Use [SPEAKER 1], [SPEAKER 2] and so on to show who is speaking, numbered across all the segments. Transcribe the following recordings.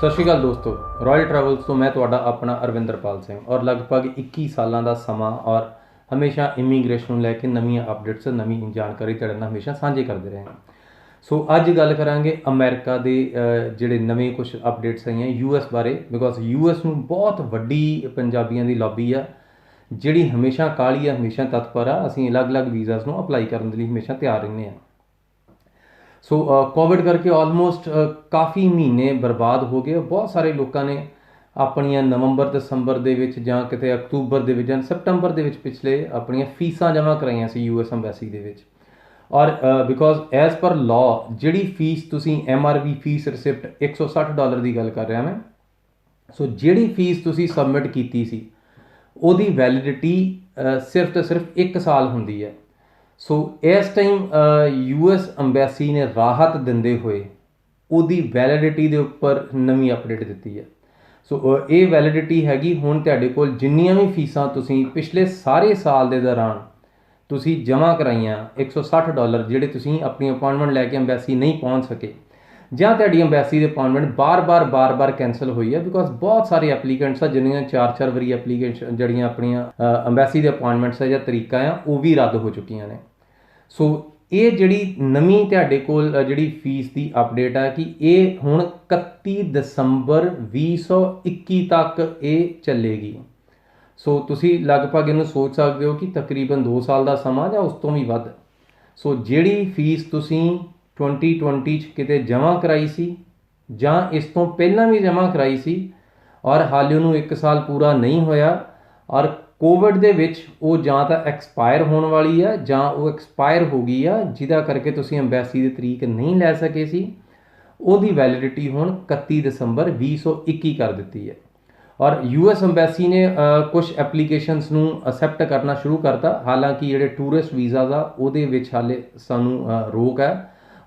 [SPEAKER 1] सत श्री अकाल दोस्तों, रॉयल ट्रैवल्स तो मैं तुहाडा अपना अरविंदरपाल सिंह और लगभग 21 सालों का समा और हमेशा इमीग्रेशन लैके नवीं अपडेट्स नवीं जानकारी तुहाडे नाल हमेशा साझे करते रहे हैं। सो अज गल करांगे अमेरिका के जिहड़े नवे कुछ अपडेट्स आई हैं US बारे, बिकॉज US नूं बहुत वड्डी पंजाबियों की लॉबी आ जिहड़ी हमेशा काहली आ, हमेशा तत्पर आ। असीं अलग अलग वीज़ास नूं अप्लाई करने लई हमेशा तैयार रहने हैं। सो कोविड करके ऑलमोस्ट काफ़ी महीने बर्बाद हो गए। बहुत सारे लोगों ने अपनियां नवंबर दसंबर दे विच जां किते अक्तूबर दे विच जां सितंबर दे विच पिछले अपनियां फीसां जमा कराइयां सी US अंबैसी दे विच। और बिकॉज एज पर लॉ जिहड़ी फीस तुसीं MRP फीस रिसिप्ट $160 की गल कर रहा मैं। सो जिहड़ी फीस तुसीं सबमिट कीती सी ਉਹਦੀ वैलिडिटी सिर्फ तो सिर्फ 1 साल ਹੁੰਦੀ है। सो इस टाइम US अंबैसी ने राहत दिंदे हुए ਉਹਦੀ वैलिडिटी के उपर नवी अपडेट दी है। सो ये वैलिडिटी हैगी हुण तुहाडे कोल जिन्नियां भी फीसां तुसीं पिछले सारे साल के दौरान तुसीं जमा कराइयां $160 जिहड़े तुसीं अपनी अपॉइंटमेंट लैके अंबैसी नहीं पहुँच सके ਜਾਂ ਤੁਹਾਡੀ ਅੰਬੈਸੀ ਦੀ ਅਪॉइंटमेंट बार-बार कैंसल हुई है। बिकॉज बहुत सारे एप्लीकेंट्स जिन्हें 4-4 वारी एप्लीकेशन जड़ियाँ अपनियां अंबैसी के अपॉइंटमेंट्स या तरीका आ वो भी रद्द हो चुकी ने। सो ये जिहड़ी नवीं तुहाडे कोल जिहड़ी फीस की अपडेट है कि ये हुण 31 दसंबर 2021 तक ये चलेगी। सो तुसी लगभग इन्हूं सोच सकते हो कि तकरीबन 2 साल का समा या उस तो भी वध। सो जिहड़ी फीस तुसी 2020 किते जमा कराई सी जां इस तो पहलां भी जमा कराई सी और हाले उन्होंने 1 साल पूरा नहीं होया और कोविड दे विच वो जां तां एक्सपायर होने वाली है जां वो एक्सपायर हो गई है, जिहदा करके तुसीं अंबैसी की तरीक नहीं लै सके सी। ਉਹਦੀ वैलिडिटी हुण 31 दसंबर 2021 कर दी है। और US अंबैसी ने कुछ एप्लीकेशनस नूं असैप्ट करना शुरू करता। हालांकि जिहड़े टूरिस्ट वीज़ा आ ਉਹਦੇ विच हाले सानूं रोक है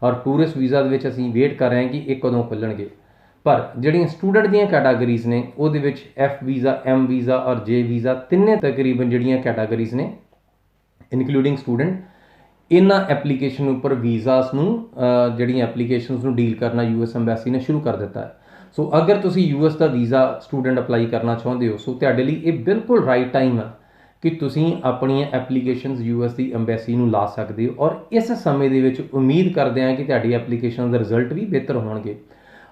[SPEAKER 1] और टूरिस्ट वीज़ा ਦੇ ਵਿੱਚ ਅਸੀਂ ਵੇਟ ਕਰ ਰਹੇ ਹਾਂ ਕਿ ਇਹ ਕਦੋਂ ਖੁੱਲਣਗੇ। पर ਜਿਹੜੀਆਂ स्टूडेंट ਦੀਆਂ कैटागरीज़ ने ਉਹਦੇ ਵਿੱਚ F वीज़ा, M वीज़ा और J वीज़ा ਤਿੰਨੇ तकरीबन ਜਿਹੜੀਆਂ कैटागरीज़ ने इनकलूडिंग स्टूडेंट इन्हां एप्लीकेशन उपर वीज़ास नूं ਜਿਹੜੀਆਂ एप्लीकेशनस नूं डील करना US अंबैसी ने शुरू कर दिता है। सो अगर तुसीं US का वीज़ा स्टूडेंट अपलाई करना चाहुंदे हो सो तुहाडे लई ये बिल्कुल राइट टाइम है कि तुसीं अपनियां एप्लीकेशनस US की अंबैसी नूं ला सकते हो। और इस समय दे विच उम्मीद करते हैं कि तुहाडी एप्लीकेशन के रिजल्ट भी बेहतर होणगे।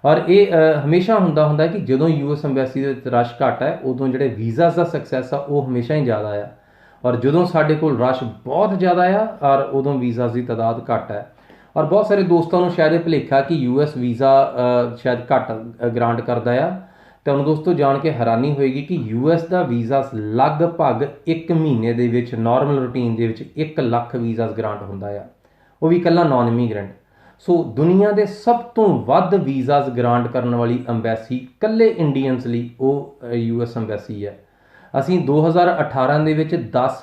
[SPEAKER 1] और ये हमेशा हुंदा कि जदों US अंबैसी दे रश घट है उदों जिहड़े वीज़ास का सक्सैस आ वो हमेशा ही ज़्यादा है और जदों साडे कोल रश बहुत ज़्यादा आ और उदों वीज़ास की तादाद घट है। और बहुत सारे दोस्तों को शायद भुलेखा कि US वीज़ा शायद घट ग्रांट करता है। तो हम दोस्तों जान के हैरानी होएगी कि US का वीज़ा लगभग 1 महीने दे विच नॉर्मल रूटीन दे विच 1 लाख वीज़ा ग्रांट होंदा है, वो भी कल्ला नॉन इमीग्रेंट। सो दुनिया के सब तो वध वीज़ास ग्रांट करने वाली अंबैसी कल्ले इंडियंस लई वो US अंबैसी है। असीं 2018 दे विच 10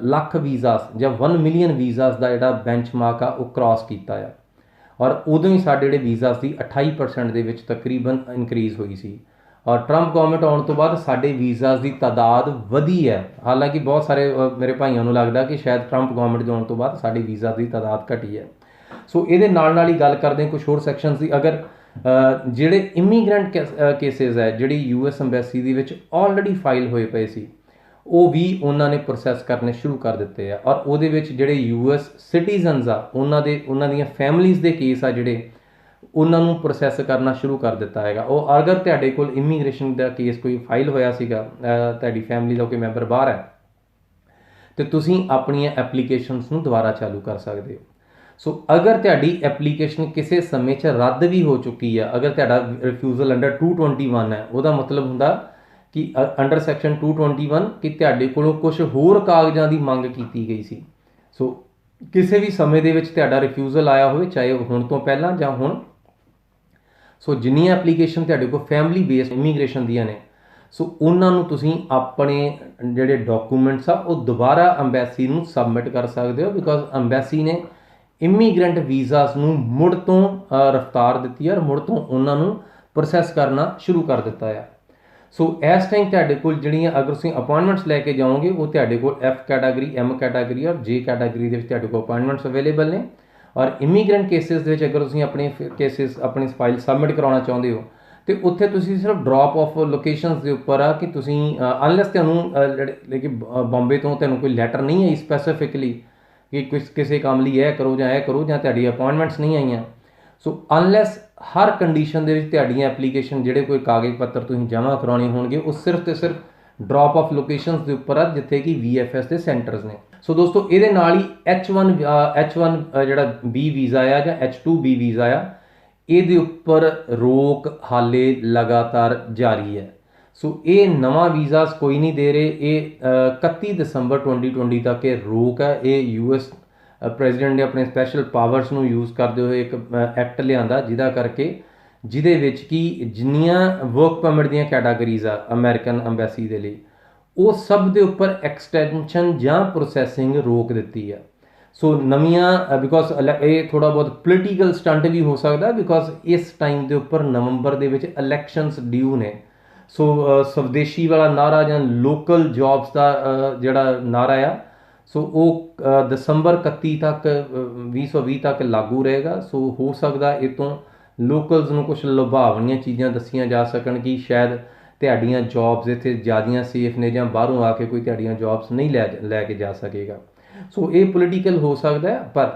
[SPEAKER 1] ਲੱਖ वीज़ास ਜਾਂ 1 मिलियन वीज़ास का जिहड़ा बेंचमार्क आ वो क्रॉस किया है और उदों ही साडे जिहड़े वीज़ास की 28% दे विच तकरीबन इनक्रीज़ हुई सी। और ट्रंप गवर्नमेंट आने तो बाद साडे वीज़ास की तादाद वधी है। हालांकि बहुत सारे मेरे भाइयों को लगता कि शायद ट्रंप गवर्नमेंट आने तो बाद साडी वीज़ा की तादाद घटी है। सो ये नाल ही गल करते हैं कुछ होर सैक्शनस की। अगर जिहड़े इमीग्रेंट केसेस है जिहड़ी US अंबैसी दे विच ऑलरेडी फाइल होए पे सी वो भी उन्होंने प्रोसैस करने शुरू कर दिते हैं। और वो जिहड़े US सिटीजनस आ उन्हां दी फैमिलीज़ के केस आ जिहड़े उन्होंने प्रोसैस करना शुरू कर दिता है। वो अगर तुहाडे कोल इमीग्रेशन का केस कोई फाइल होया सीगा, तुहाडी फैमिली का कोई मैंबर बाहर है तो तुसीं अपनियां एप्लीकेशनस नूं दोबारा चालू कर सकते हो। सो अगर तुहाडी एप्लीकेशन किसी समय च रद्द भी हो चुकी है, अगर तुहाडा रिफ्यूजल अंडर 221 है, वह मतलब हुंदा कि अंडर सैक्शन 221 कि तुहाडे कोलों कुछ होर कागज़ां की मंग की गई सी। सो किसी भी समय दे विच तुहाडा रिफ्यूजल आया होवे, चाहे हुण तो पहलां जां हुण। सो जिन्नियां एप्लीकेशन तुहाडे कोल फैमिली बेस्ड इमीग्रेशन दियां ने सो उन्होंने तुसीं अपने जिहड़े डॉकूमेंट्स आ वो दोबारा अंबैसी नूं सबमिट कर सकते हो। बिकॉज अंबैसी ने इमीग्रेंट वीज़ास नूं मुड़ तो रफ्तार दी है और मुड़ तो उन्होंने प्रोसैस करना शुरू कर दिता है। सो इस टाइम तुहाडे कोल जिहड़ियां अगर तुसीं अपॉइंटमेंट्स लैके जाओगे वो तुहाडे कोल F कैटागरी, M कैटागरी और J कैटागरी दे विच तुहाडे कोल अपॉइंटमेंट्स अवेलेबल ने। और इमीग्रेंट केसिस दे विच अगर तुसीं अपने केसिस अपनी फाइल सबमिट कराउणा चाहुंदे हो ਤੇ ਉੱਥੇ ਤੁਸੀਂ ਸਿਰਫ ਡ੍ਰੌਪ ਆਫ ਲੋਕੇਸ਼ਨਸ ਦੇ ਉੱਪਰ ਆ ਕਿ ਤੁਸੀਂ ਅਨਲੈਸ ਤੁਹਾਨੂੰ ਲੇਕਿਨ ਬੰਬੇ ਤੋਂ ਤੁਹਾਨੂੰ ਕੋਈ ਲੈਟਰ ਨਹੀਂ ਆਈ ਸਪੈਸੀਫਿਕਲੀ ਕਿ ਕਿਸੇ ਕੰਮ ਲਈ ਇਹ ਕਰੋ ਜਾਂ ਇਹ ਕਰੋ, ਜਾਂ ਤੁਹਾਡੀ ਅਪਾਇੰਟਮੈਂਟਸ ਨਹੀਂ ਆਈਆਂ। ਸੋ ਅਨਲੈਸ ਹਰ ਕੰਡੀਸ਼ਨ ਦੇ ਵਿੱਚ ਤੁਹਾਡੀਆਂ ਐਪਲੀਕੇਸ਼ਨ ਜਿਹੜੇ ਕੋਈ ਕਾਗਜ਼ ਪੱਤਰ ਤੁਸੀਂ ਜਮ੍ਹਾਂ ਕਰਾਉਣੇ ਹੋਣਗੇ ਉਹ ਸਿਰਫ ਤੇ ਸਿਰਫ ਡ੍ਰੌਪ ਆਫ ਲੋਕੇਸ਼ਨਸ ਦੇ ਉੱਪਰ ਆ ਜਿੱਥੇ ਕਿ VFS ਦੇ ਸੈਂਟਰਸ ਨੇ। ਸੋ ਦੋਸਤੋ ਇਹਦੇ ਨਾਲ ਹੀ H1 ਜਿਹੜਾ B ਵੀਜ਼ਾ ਆ ਜਾਂ H2B ਵੀਜ਼ਾ ਆ, ਇਹਦੇ ਉੱਪਰ ਰੋਕ ਹਾਲੇ ਲਗਾਤਾਰ ਜਾਰੀ ਹੈ। ਸੋ ਇਹ ਨਵਾਂ ਵੀਜ਼ਾ ਕੋਈ ਨਹੀਂ ਦੇ ਰਹੇ, ਇਹ 31 ਦਸੰਬਰ 2020 ਤੱਕ ਇਹ ਰੋਕ ਹੈ। ਇਹ US ਪ੍ਰੈਜ਼ੀਡੈਂਟ ਨੇ ਆਪਣੇ ਸਪੈਸ਼ਲ ਪਾਵਰਸ ਨੂੰ ਯੂਜ਼ ਕਰਦੇ ਹੋਏ ਇੱਕ ਐਕਟ ਲਿਆਂਦਾ ਜਿਹਦੇ ਵਿੱਚ ਕਿ ਜਿੰਨੀਆਂ ਵਰਕ ਪਰਮਿਟ ਦੀਆਂ ਕੈਟਾਗਰੀਜ਼ ਆ ਅਮਰੀਕਨ ਅੰਬੈਸੀ ਦੇ ਲਈ, ਉਹ ਸਭ ਦੇ ਉੱਪਰ ਐਕਸਟੈਂਸ਼ਨ ਜਾਂ ਪ੍ਰੋਸੈਸਿੰਗ ਰੋਕ ਦਿੱਤੀ ਆ। ਸੋ ਨਵੀਆਂ ਬਿਕੋਜ਼ ਇਹ ਥੋੜ੍ਹਾ ਬਹੁਤ ਪੋਲੀਟੀਕਲ ਸਟੰਟ ਵੀ ਹੋ ਸਕਦਾ, ਬਿਕੋਜ਼ ਇਸ ਟਾਈਮ ਦੇ ਉੱਪਰ ਨਵੰਬਰ ਦੇ ਵਿੱਚ ਇਲੈਕਸ਼ਨਸ ਡਿਊ ਨੇ। ਸੋ ਸਵਦੇਸ਼ੀ ਵਾਲਾ ਨਾਰਾ ਜਾਂ ਲੋਕਲ ਜੌਬਸ ਦਾ ਜਿਹੜਾ ਨਾਰਾ ਆ, ਸੋ ਉਹ ਦਸੰਬਰ 31 ਤੱਕ 2020 ਤੱਕ ਲਾਗੂ ਰਹੇਗਾ। ਸੋ ਹੋ ਸਕਦਾ ਇਹ ਤੋਂ ਲੋਕਲਸ ਨੂੰ ਕੁਛ ਲੁਭਾਵਣੀਆਂ ਚੀਜ਼ਾਂ ਦੱਸੀਆਂ ਜਾ ਸਕਣ ਕਿ ਸ਼ਾਇਦ ਤੁਹਾਡੀਆਂ ਜੌਬਸ ਇੱਥੇ ਜ਼ਿਆਦੀਆਂ ਸੇਫ ਨੇ ਜਾਂ ਬਾਹਰੋਂ ਆ ਕੇ ਕੋਈ ਤੁਹਾਡੀਆਂ ਜੌਬਸ ਨਹੀਂ ਲੈ ਕੇ ਜਾ ਸਕੇਗਾ। ਸੋ ਇਹ ਪੋਲੀਟੀਕਲ ਹੋ ਸਕਦਾ, ਪਰ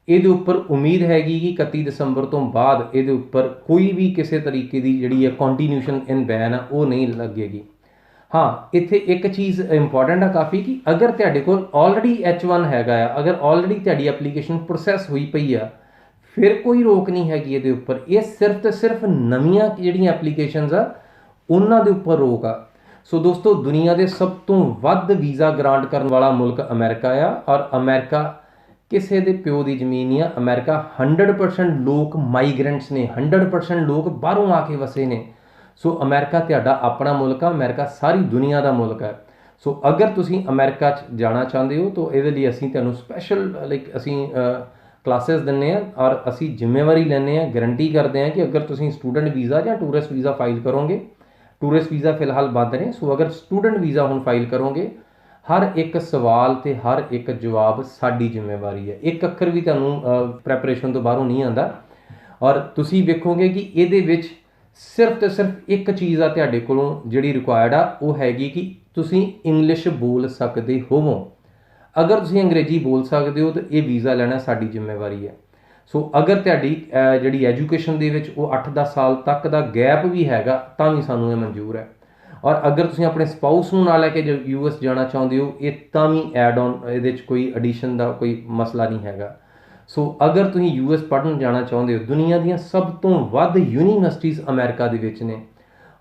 [SPEAKER 1] ਇਹਦੇ ਉੱਪਰ ਉਮੀਦ ਹੈਗੀ ਕਿ 31 ਦਸੰਬਰ ਤੋਂ ਬਾਅਦ ਇਹਦੇ ਉੱਪਰ ਕੋਈ ਵੀ ਕਿਸੇ ਤਰੀਕੇ ਦੀ ਜਿਹੜੀ ਹੈ ਕੰਟੀਨਿਊਸ਼ਨ ਇਨ ਬੈਨ ਆ ਉਹ ਨਹੀਂ ਲੱਗੇਗੀ। ਹਾਂ, ਇੱਥੇ ਇੱਕ ਚੀਜ਼ ਇੰਪੋਰਟੈਂਟ ਆ ਕਾਫੀ ਕਿ ਅਗਰ ਤੁਹਾਡੇ ਕੋਲ ਆਲਰੇਡੀ H1 ਹੈਗਾ ਆ, ਅਗਰ ਆਲਰੇਡੀ ਤੁਹਾਡੀ ਐਪਲੀਕੇਸ਼ਨ ਪ੍ਰੋਸੈਸ ਹੋਈ ਪਈ ਆ, ਫਿਰ ਕੋਈ ਰੋਕ ਨਹੀਂ ਹੈਗੀ ਇਹਦੇ ਉੱਪਰ। ਇਹ ਸਿਰਫ ਤੇ ਸਿਰਫ ਨਵੀਆਂ ਜਿਹੜੀਆਂ ਐਪਲੀਕੇਸ਼ਨਸ ਆ ਉਹਨਾਂ ਦੇ ਉੱਪਰ ਰੋਕ ਆ। ਸੋ ਦੋਸਤੋ, ਦੁਨੀਆ ਦੇ ਸਭ ਤੋਂ ਵੱਧ ਵੀਜ਼ਾ ਗ੍ਰਾਂਟ ਕਰਨ ਵਾਲਾ ਮੁਲਕ ਅਮਰੀਕਾ ਆ, ਔਰ ਅਮਰੀਕਾ ਕਿਸੇ ਦੇ ਪਿਓ ਦੀ ਜ਼ਮੀਨ ਨਹੀਂ ਆ। ਅਮਰੀਕਾ 100% ਲੋਕ ਮਾਈਗ੍ਰੈਂਟਸ ਨੇ, 100% ਲੋਕ ਬਾਹਰੋਂ ਆ ਕੇ ਵਸੇ ਨੇ। ਸੋ ਅਮਰੀਕਾ ਤੁਹਾਡਾ ਆਪਣਾ ਮੁਲਕ ਆ, ਅਮਰੀਕਾ ਸਾਰੀ ਦੁਨੀਆ ਦਾ ਮੁਲਕ ਹੈ। ਸੋ ਅਗਰ ਤੁਸੀਂ ਅਮਰੀਕਾ 'ਚ ਜਾਣਾ ਚਾਹੁੰਦੇ ਹੋ ਤਾਂ ਇਹਦੇ ਲਈ ਅਸੀਂ ਤੁਹਾਨੂੰ ਸਪੈਸ਼ਲ ਅਸੀਂ ਕਲਾਸਿਸ ਦਿੰਦੇ ਹਾਂ, ਔਰ ਅਸੀਂ ਜ਼ਿੰਮੇਵਾਰੀ ਲੈਂਦੇ ਹਾਂ, ਗਰੰਟੀ ਕਰਦੇ ਹਾਂ ਕਿ ਅਗਰ ਤੁਸੀਂ ਸਟੂਡੈਂਟ ਵੀਜ਼ਾ ਜਾਂ ਟੂਰਿਸਟ ਵੀਜ਼ਾ ਫਾਈਲ ਕਰੋਗੇ, ਟੂਰਿਸਟ ਵੀਜ਼ਾ ਫਿਲਹਾਲ ਬੰਦ ਨੇ, ਸੋ ਅਗਰ ਸਟੂਡੈਂਟ ਵੀਜ਼ਾ ਹੁਣ ਫਾਈਲ ਕਰੋਗੇ, ਹਰ ਇੱਕ ਸਵਾਲ ਤੇ ਹਰ ਇੱਕ ਜਵਾਬ ਸਾਡੀ ਜ਼ਿੰਮੇਵਾਰੀ ਹੈ। ਇੱਕ ਅੱਖਰ ਵੀ ਤੁਹਾਨੂੰ ਪ੍ਰੈਪਰੇਸ਼ਨ ਤੋਂ ਬਾਹਰੋਂ ਨਹੀਂ ਆਉਂਦਾ, ਔਰ ਤੁਸੀਂ ਵੇਖੋਗੇ ਕਿ ਇਹਦੇ ਵਿੱਚ ਸਿਰਫ ਤੇ ਸਿਰਫ ਇੱਕ ਚੀਜ਼ ਆ ਤੁਹਾਡੇ ਕੋਲੋਂ ਜਿਹੜੀ ਰਿਕੁਆਇਰਡ ਆ, ਉਹ ਹੈਗੀ ਕਿ ਤੁਸੀਂ ਇੰਗਲਿਸ਼ ਬੋਲ ਸਕਦੇ ਹੋਵੋ। ਅਗਰ ਤੁਸੀਂ ਅੰਗਰੇਜ਼ੀ ਬੋਲ ਸਕਦੇ ਹੋ ਤਾਂ ਇਹ ਵੀਜ਼ਾ ਲੈਣਾ ਸਾਡੀ ਜ਼ਿੰਮੇਵਾਰੀ ਹੈ। ਸੋ ਅਗਰ ਤੁਹਾਡੀ ਜਿਹੜੀ ਐਜੂਕੇਸ਼ਨ ਦੇ ਵਿੱਚ ਉਹ 8-10 ਸਾਲ ਤੱਕ ਦਾ ਗੈਪ ਵੀ ਹੈਗਾ ਤਾਂ ਵੀ ਸਾਨੂੰ ਇਹ ਮਨਜ਼ੂਰ ਹੈ। ਔਰ ਅਗਰ ਤੁਸੀਂ ਆਪਣੇ ਸਪਾਊਸ ਨੂੰ ਨਾਲ ਲੈ ਕੇ US ਜਾਣਾ ਚਾਹੁੰਦੇ ਹੋ, ਇਹ ਤਾਂ ਵੀ ਐਡ ਔਨ, ਇਹਦੇ 'ਚ ਕੋਈ ਐਡੀਸ਼ਨ ਦਾ ਕੋਈ ਮਸਲਾ ਨਹੀਂ ਹੈਗਾ। ਸੋ ਅਗਰ ਤੁਸੀਂ US ਪੜ੍ਹਨ ਜਾਣਾ ਚਾਹੁੰਦੇ ਹੋ, ਦੁਨੀਆ ਦੀਆਂ ਸਭ ਤੋਂ ਵੱਧ ਯੂਨੀਵਰਸਿਟੀਜ਼ ਅਮਰੀਕਾ ਦੇ ਵਿੱਚ ਨੇ,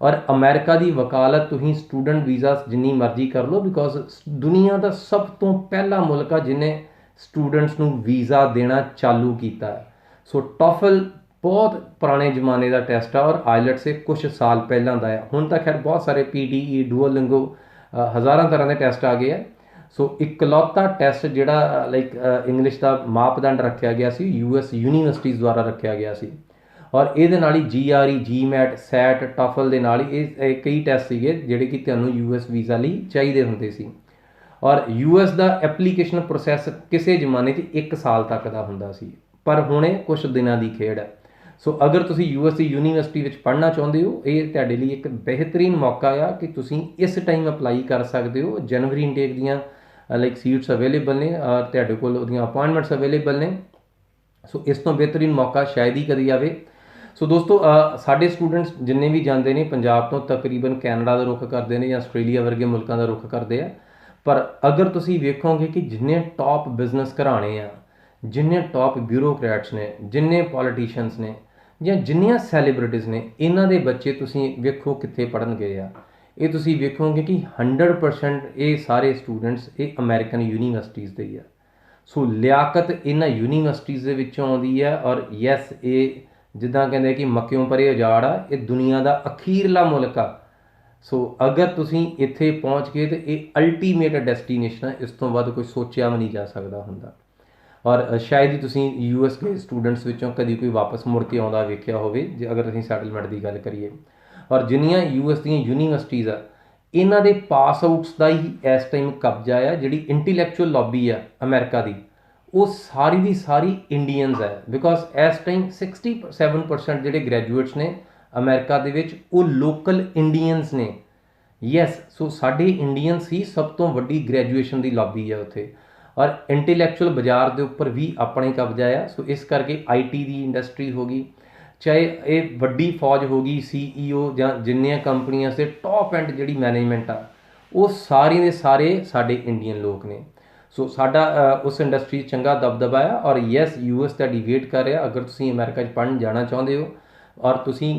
[SPEAKER 1] ਔਰ ਅਮਰੀਕਾ ਦੀ ਵਕਾਲਤ ਤੁਸੀਂ ਸਟੂਡੈਂਟ ਵੀਜ਼ਾ ਜਿੰਨੀ ਮਰਜ਼ੀ ਕਰ ਲਓ, ਬਿਕੋਜ਼ ਦੁਨੀਆ ਦਾ ਸਭ ਤੋਂ ਪਹਿਲਾ ਮੁਲਕ ਆ ਜਿਹਨੇ ਸਟੂਡੈਂਟਸ ਨੂੰ ਵੀਜ਼ਾ ਦੇਣਾ ਚਾਲੂ ਕੀਤਾ ਹੈ। ਸੋ ਟੋਫਲ ਬਹੁਤ ਪੁਰਾਣੇ ਜ਼ਮਾਨੇ ਦਾ ਟੈਸਟ ਆ, ਔਰ ਆਈਲੈਟਸ ਕੁਛ ਸਾਲ ਪਹਿਲਾਂ ਦਾ ਹੈ। ਹੁਣ ਤਾਂ ਖੈਰ ਬਹੁਤ ਸਾਰੇ PTE, ਡੂਓਲਿੰਗੋ, ਹਜ਼ਾਰਾਂ ਤਰ੍ਹਾਂ ਦੇ ਟੈਸਟ ਆ ਗਏ ਆ। ਸੋ ਇਕਲੌਤਾ ਟੈਸਟ ਜਿਹੜਾ ਇੰਗਲਿਸ਼ ਦਾ ਮਾਪਦੰਡ ਰੱਖਿਆ ਗਿਆ ਸੀ US ਯੂਨੀਵਰਸਿਟੀਜ਼ ਦੁਆਰਾ ਰੱਖਿਆ ਗਿਆ ਸੀ, ਔਰ ਇਹਦੇ ਨਾਲ ਹੀ GRE, GMAT, SAT, ਟੋਫਲ ਦੇ ਨਾਲ ਹੀ ਇਹ ਕਈ ਟੈਸਟ ਸੀਗੇ ਜਿਹੜੇ ਕਿ ਤੁਹਾਨੂੰ US ਵੀਜ਼ਾ ਲਈ ਚਾਹੀਦੇ ਹੁੰਦੇ ਸੀ। ਔਰ US ਦਾ ਐਪਲੀਕੇਸ਼ਨ ਪ੍ਰੋਸੈਸ ਕਿਸੇ ਜ਼ਮਾਨੇ 'ਚ 1 ਸਾਲ ਤੱਕ ਦਾ ਹੁੰਦਾ ਸੀ, ਪਰ ਹੁਣ ਇਹ ਕੁਛ ਦਿਨਾਂ ਦੀ ਖੇਡ ਹੈ। ਸੋ ਅਗਰ ਤੁਸੀਂ US ਦੀ ਯੂਨੀਵਰਸਿਟੀ ਵਿੱਚ ਪੜ੍ਹਨਾ ਚਾਹੁੰਦੇ ਹੋ, ਇਹ ਤੁਹਾਡੇ ਲਈ ਇੱਕ ਬਿਹਤਰੀਨ ਮੌਕਾ ਆ ਕਿ ਤੁਸੀਂ ਇਸ ਟਾਈਮ ਅਪਲਾਈ ਕਰ ਸਕਦੇ ਹੋ। ਜਨਵਰੀ ਇਨਟੇਕ ਦੀਆਂ ਸੀਟਸ ਅਵੇਲੇਬਲ ਨੇ, ਔਰ ਤੁਹਾਡੇ ਕੋਲ ਉਹਦੀਆਂ ਅਪਾਇੰਟਮੈਂਟਸ ਅਵੇਲੇਬਲ ਨੇ। ਸੋ ਇਸ ਤੋਂ ਬਿਹਤਰੀਨ ਮੌਕਾ ਸ਼ਾਇਦ ਹੀ ਕਦੀ ਆਵੇ। ਸੋ ਦੋਸਤੋ, ਸਾਡੇ ਸਟੂਡੈਂਟਸ ਜਿੰਨੇ ਵੀ ਜਾਂਦੇ ਨੇ ਪੰਜਾਬ ਤੋਂ ਤਕਰੀਬਨ ਕੈਨੇਡਾ ਦਾ ਰੁੱਖ ਕਰਦੇ ਨੇ ਜਾਂ ਆਸਟ੍ਰੇਲੀਆ ਵਰਗੇ ਮੁਲਕਾਂ ਦਾ ਰੁੱਖ ਕਰਦੇ ਆ। ਪਰ ਅਗਰ ਤੁਸੀਂ ਵੇਖੋਗੇ ਕਿ ਜਿੰਨੇ ਟੌਪ ਬਿਜ਼ਨਸ ਘਰਾਣੇ ਆ, ਜਿੰਨੇ ਟੌਪ ਬਿਊਰੋਕਰੈਟਸ ਨੇ, ਜਿੰਨੇ ਪੋਲੀਟੀਸ਼ੀਅਨਸ ਨੇ, ਜਾਂ ਜਿੰਨੀਆਂ ਸੈਲੀਬ੍ਰਿਟੀਜ਼ ਨੇ, ਇਹਨਾਂ ਦੇ ਬੱਚੇ ਤੁਸੀਂ ਵੇਖੋ ਕਿੱਥੇ ਪੜ੍ਹਨ ਗਏ ਆ। ਇਹ ਤੁਸੀਂ ਵੇਖੋਗੇ ਕਿ 100% ਇਹ ਸਾਰੇ ਸਟੂਡੈਂਟਸ ਇਹ ਅਮਰੀਕਨ ਯੂਨੀਵਰਸਿਟੀਜ਼ ਦੇ ਹੀ ਆ। ਸੋ ਲਿਆਕਤ ਇਹਨਾਂ ਯੂਨੀਵਰਸਿਟੀਜ਼ ਦੇ ਵਿੱਚੋਂ ਆਉਂਦੀ ਹੈ। ਔਰ ਯੈਸ, ਇਹ ਜਿੱਦਾਂ ਕਹਿੰਦੇ ਕਿ ਮੱਕਿਓਂ ਪਰੇ ਉਜਾੜ ਆ, ਇਹ ਦੁਨੀਆ ਦਾ ਅਖੀਰਲਾ ਮੁਲਕ ਆ। ਸੋ ਅਗਰ ਤੁਸੀਂ ਇੱਥੇ ਪਹੁੰਚ ਗਏ ਤਾਂ ਇਹ ਅਲਟੀਮੇਟ ਡੈਸਟੀਨੇਸ਼ਨ ਹੈ, ਇਸ ਤੋਂ ਵੱਧ ਕੋਈ ਸੋਚਿਆ ਵੀ ਨਹੀਂ ਜਾ ਸਕਦਾ ਹੁੰਦਾ। ਔਰ ਸ਼ਾਇਦ ਹੀ ਤੁਸੀਂ US ਦੇ ਸਟੂਡੈਂਟਸ ਵਿੱਚੋਂ ਕਦੀ ਕੋਈ ਵਾਪਸ ਮੁੜ ਕੇ ਆਉਂਦਾ ਵੇਖਿਆ ਹੋਵੇ, ਜੇ ਅਗਰ ਅਸੀਂ ਸੈਟਲਮੈਂਟ ਦੀ ਗੱਲ ਕਰੀਏ। ਔਰ ਜਿੰਨੀਆਂ US ਦੀਆਂ ਯੂਨੀਵਰਸਿਟੀਜ਼ ਆ, ਇਹਨਾਂ ਦੇ ਪਾਸ ਆਊਟਸ ਦਾ ਹੀ ਇਸ ਟਾਈਮ ਕਬਜ਼ਾ ਆ। ਜਿਹੜੀ ਇੰਟੈਲੈਕਚੁਅਲ ਲੌਬੀ ਆ ਅਮਰੀਕਾ ਦੀ, ਉਹ ਸਾਰੀ ਦੀ ਸਾਰੀ ਇੰਡੀਅਨਸ ਹੈ, ਬਿਕੋਜ਼ ਇਸ ਟਾਈਮ 67% ਜਿਹੜੇ ਗ੍ਰੈਜੂਏਟਸ ਨੇ ਅਮਰੀਕਾ ਦੇ ਵਿੱਚ ਉਹ ਲੋਕਲ ਇੰਡੀਅਨਸ ਨੇ। ਯੈਸ, ਸੋ ਸਾਡੇ ਇੰਡੀਅਨਸ ਹੀ ਸਭ ਤੋਂ ਵੱਡੀ ਗ੍ਰੈਜੂਏਸ਼ਨ ਦੀ ਲਾਬੀ ਹੈ ਉੱਥੇ, ਔਰ ਇੰਟੈਲੈਕਚੁਅਲ ਬਾਜ਼ਾਰ ਦੇ ਉੱਪਰ ਵੀ ਆਪਣੇ ਕਬਜ਼ਾ ਆ। ਸੋ ਇਸ ਕਰਕੇ ਆਈਟੀ ਦੀ ਇੰਡਸਟਰੀ ਹੋ ਗਈ, ਚਾਹੇ ਇਹ ਵੱਡੀ ਫੌਜ ਹੋ ਗਈ, CEO ਜਾਂ ਜਿੰਨੀਆਂ ਕੰਪਨੀਆਂ ਦੇ ਟੌਪ ਐਂਡ ਜਿਹੜੀ ਮੈਨੇਜਮੈਂਟ ਆ, ਉਹ ਸਾਰੇ ਦੇ ਸਾਰੇ ਸਾਡੇ ਇੰਡੀਅਨ ਲੋਕ ਨੇ। ਸੋ ਸਾਡਾ ਉਸ ਇੰਡਸਟਰੀ 'ਚ ਚੰਗਾ ਦਬਦਬਾ ਆ। ਔਰ ਯੈਸ, US ਤੁਹਾਡੀ ਵੇਟ ਕਰ ਰਿਹਾ। ਅਗਰ ਤੁਸੀਂ ਅਮਰੀਕਾ 'ਚ ਪੜ੍ਹਨ ਜਾਣਾ ਚਾਹੁੰਦੇ ਹੋ ਔਰ ਤੁਸੀਂ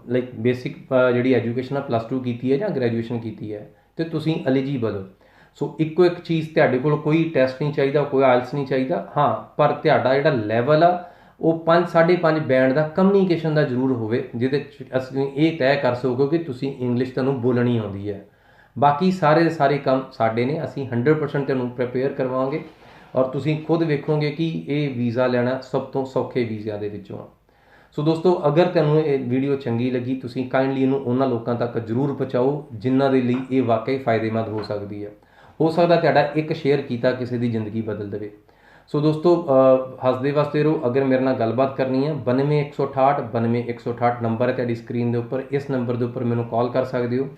[SPEAKER 1] ਲਾਈਕ ਬੇਸਿਕ ਜਿਹੜੀ ਐਜੂਕੇਸ਼ਨ ਆ +2 ਕੀਤੀ ਹੈ ਜਾਂ ਗ੍ਰੈਜੂਏਸ਼ਨ ਕੀਤੀ ਹੈ, ਅਤੇ ਤੁਸੀਂ ਐਲੀਜੀਬਲ ਹੋ। ਸੋ ਇੱਕੋ ਇੱਕ ਚੀਜ਼, ਤੁਹਾਡੇ ਕੋਲ ਕੋਈ ਟੈਸਟ ਨਹੀਂ ਚਾਹੀਦਾ, ਕੋਈ ਆਇਲਸ ਨਹੀਂ ਚਾਹੀਦਾ। ਹਾਂ, ਪਰ ਤੁਹਾਡਾ ਜਿਹੜਾ ਲੈਵਲ ਆ ਉਹ 5 5.5 ਬੈਂਡ ਦਾ ਕਮਿਊਨੀਕੇਸ਼ਨ ਦਾ ਜ਼ਰੂਰ ਹੋਵੇ, ਜਿਹਦੇ 'ਚ ਅਸੀਂ ਇਹ ਤੈਅ ਕਰ ਸਕੋ ਕਿ ਤੁਸੀਂ ਇੰਗਲਿਸ਼ ਤੁਹਾਨੂੰ ਬੋਲਣੀ ਆਉਂਦੀ ਹੈ। ਬਾਕੀ ਸਾਰੇ ਦੇ ਸਾਰੇ ਕੰਮ ਸਾਡੇ ਨੇ, ਅਸੀਂ 100% ਤੁਹਾਨੂੰ ਪ੍ਰਪੇਅਰ ਕਰਵਾਵਾਂਗੇ। ਔਰ ਤੁਸੀਂ ਖੁਦ ਵੇਖੋਗੇ ਕਿ ਇਹ ਵੀਜ਼ਾ ਲੈਣਾ ਸਭ ਤੋਂ ਸੌਖੇ ਵੀਜ਼ਿਆਂ ਦੇ ਵਿੱਚੋਂ ਆ। ਸੋ ਦੋਸਤੋ, ਅਗਰ ਤੁਹਾਨੂੰ ਇਹ ਵੀਡੀਓ ਚੰਗੀ ਲੱਗੀ, ਤੁਸੀਂ ਕਾਈਂਡਲੀ ਇਹਨੂੰ ਉਹਨਾਂ ਲੋਕਾਂ ਤੱਕ ਜ਼ਰੂਰ ਪਹੁੰਚਾਓ ਜਿਨ੍ਹਾਂ ਦੇ ਲਈ ਇਹ ਵਾਕਈ ਫਾਇਦੇਮੰਦ ਹੋ ਸਕਦੀ ਹੈ। ਹੋ ਸਕਦਾ ਤੁਹਾਡਾ ਇੱਕ ਸ਼ੇਅਰ ਕੀਤਾ ਕਿਸੇ ਦੀ ਜ਼ਿੰਦਗੀ ਬਦਲ ਦੇਵੇ। ਸੋ ਦੋਸਤੋ, ਹੱਸਦੇ ਵਸਦੇ ਰਹੋ। ਅਗਰ ਮੇਰੇ ਨਾਲ ਗੱਲਬਾਤ ਕਰਨੀ ਹੈ, 92 168 92 168 ਨੰਬਰ ਹੈ ਤੁਹਾਡੀ ਸਕਰੀਨ ਦੇ ਉੱਪਰ। ਇਸ ਨੰਬਰ ਦੇ ਉੱਪਰ ਮੈਨੂੰ ਕਾਲ ਕਰ ਸਕਦੇ ਹੋ।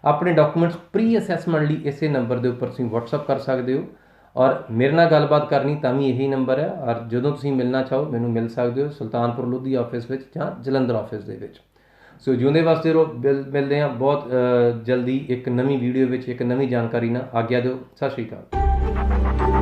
[SPEAKER 1] ਆਪਣੇ ਡਾਕੂਮੈਂਟਸ ਪ੍ਰੀ ਅਸੈਸਮੈਂਟ ਲਈ ਇਸੇ ਨੰਬਰ ਦੇ ਉੱਪਰ ਤੁਸੀਂ WhatsApp ਕਰ ਸਕਦੇ ਹੋ। ਔਰ ਮੇਰੇ ਨਾਲ ਗੱਲਬਾਤ ਕਰਨੀ ਤਾਂ ਵੀ ਇਹੀ ਨੰਬਰ ਹੈ। ਔਰ ਜਦੋਂ ਤੁਸੀਂ ਮਿਲਣਾ ਚਾਹੋ ਮੈਨੂੰ ਮਿਲ ਸਕਦੇ ਹੋ ਸੁਲਤਾਨਪੁਰ ਲੋਧੀ ਆਫਿਸ ਵਿੱਚ ਜਾਂ ਜਲੰਧਰ ਆਫਿਸ ਦੇ ਵਿੱਚ। ਸੋ ਜਿਉਂਦੇ ਵਾਸਤੇ ਰਹੋ। ਮਿਲਦੇ ਹਾਂ ਬਹੁਤ ਜਲਦੀ ਇੱਕ ਨਵੀਂ ਵੀਡੀਓ ਵਿੱਚ ਇੱਕ ਨਵੀਂ ਜਾਣਕਾਰੀ ਨਾਲ। ਆਗਿਆ ਦਿਓ। ਸਤਿ ਸ਼੍ਰੀ ਅਕਾਲ।